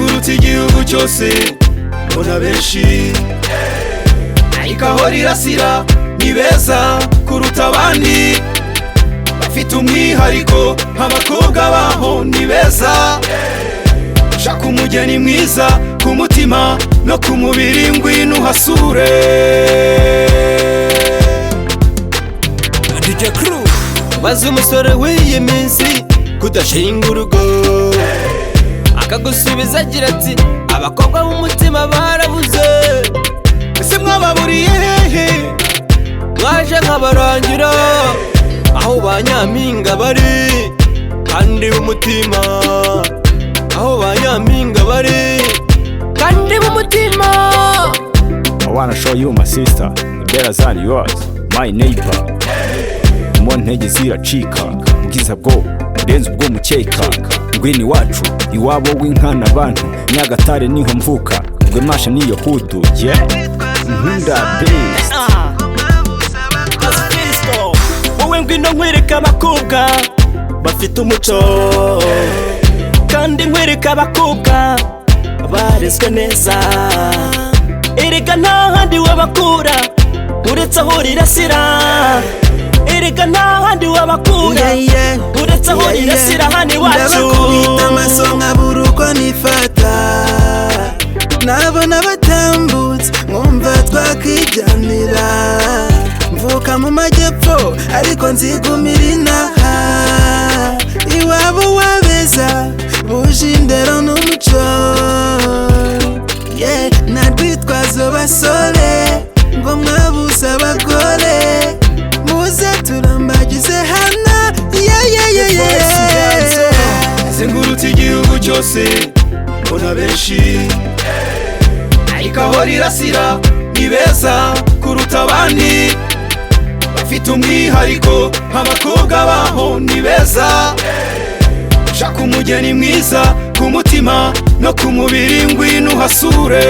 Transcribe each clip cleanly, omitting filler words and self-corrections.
azengurutse igihugu cyose mbona benshi ariko aho rirasira ni beza kuruta abandi bafite umwihariko abakobwa baho ni beza shaka umugeni mwiza ku mutima no ku mubiri ngwino uhasure DJ Crew bazi umusore w'iyi minsi kudashinga urugo akagusubiza agira ati abakobwa b'umutima barabuze ese mwababuriye hehe mwaje nkabarangira aho ba nyampinga bari kandi b'umutima aho ba nyampinga bari kandi b'umutima. I wanna show you my sister better than yours my neighbor mu ntege ziracika ubwiza bwo burenze ubwo mukeka ngwini wacu iwabo w'inkana abantu Nyagatare niho mvuka Rwemasha niyo hudu nkunda best wowe ngwino nkwereka abakobwa bafite umuco kandi nkwereka abakobwa barezwe neza erega nta handi wabakura uretse aho rirasira erega nta handi wabakura uretse aho rirasira hano iwacu. Ndabakubita amaso nkabura uko nifata nabona batambutse nkumva twakijyanira mvuka mu majyepfo ariko nzigumira inaha iwabo wabeza buje indero n'umuco nta rwitwazo basore ngo mwabuze abagore muze turambagize hano azengurutse igihugu cyose mbona benshi ariko aho rirasira ni beza kuruta abandi bafite umwihariko abakobwa baho ni beza shaka umugeni mwiza ku mutima no ku mubiri ngwino uhasure.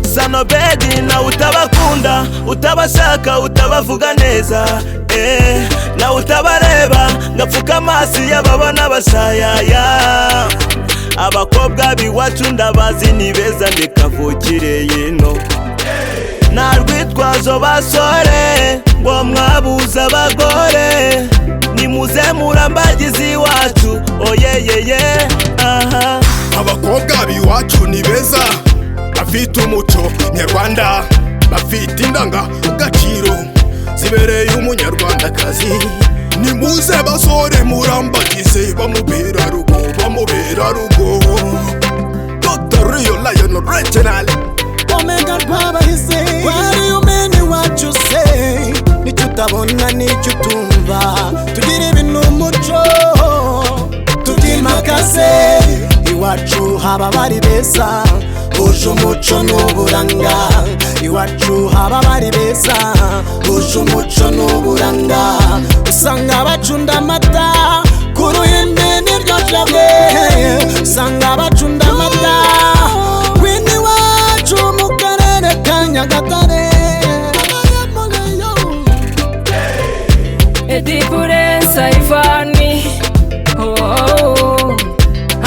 Zano bedi na utabakunda utabashaka utabavuga neza na utabareba ngapfuka amaso y'ababona bashayaya abakobwa biwacu ndabazi ni beza ndikavukire yino nta rwitwazo basore ngo mwabuze abagore nimuze murambagize iwacu oyeyeye aha abakobwa biwacu ni beza bafite umuco nyarwanda bafite indangagaciro zibereye umunyarwandakazi nimuze basore murambagize bamubera rugo Dr. Rio Lion Original Omega rwabahise wari umeni wacu se nicyo utabona nicyo utumva tugira ibintu umuco tubyimakaze iwacu haba bari beza buje umuco n'uburanga iwacu haba bari beza buje umuco n'uburanga usanga bacunda amata ku ruhimbi n'iryo jamwe usanga bacunda amata wini wacu mu karere ka Nyagatare Edipure Saifani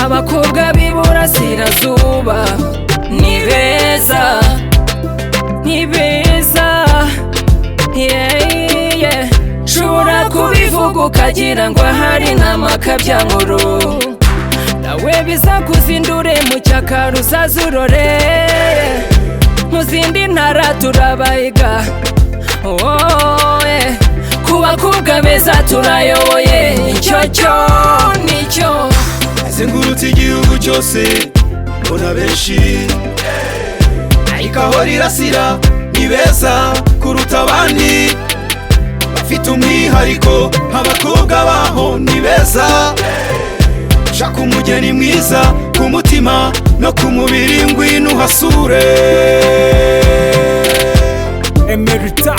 abakobwa b'iburasirazuba ni beza shobora kubivuga ukagira ngo ahari n'amakabya nkuru nawe biza kuzindure mu cyakara uzazurore mu zindi ntara turabahiga ku bakobwa beza turayoboye icyo nicyo azengurutse igihugu cyose mbona benshi ariko aho rirasira ni beza kuruta abandi bafite umwihariko abakobwa baho ni beza shaka umugeni mwiza ku mutima no ku mubiri ngwino uhasure Emerita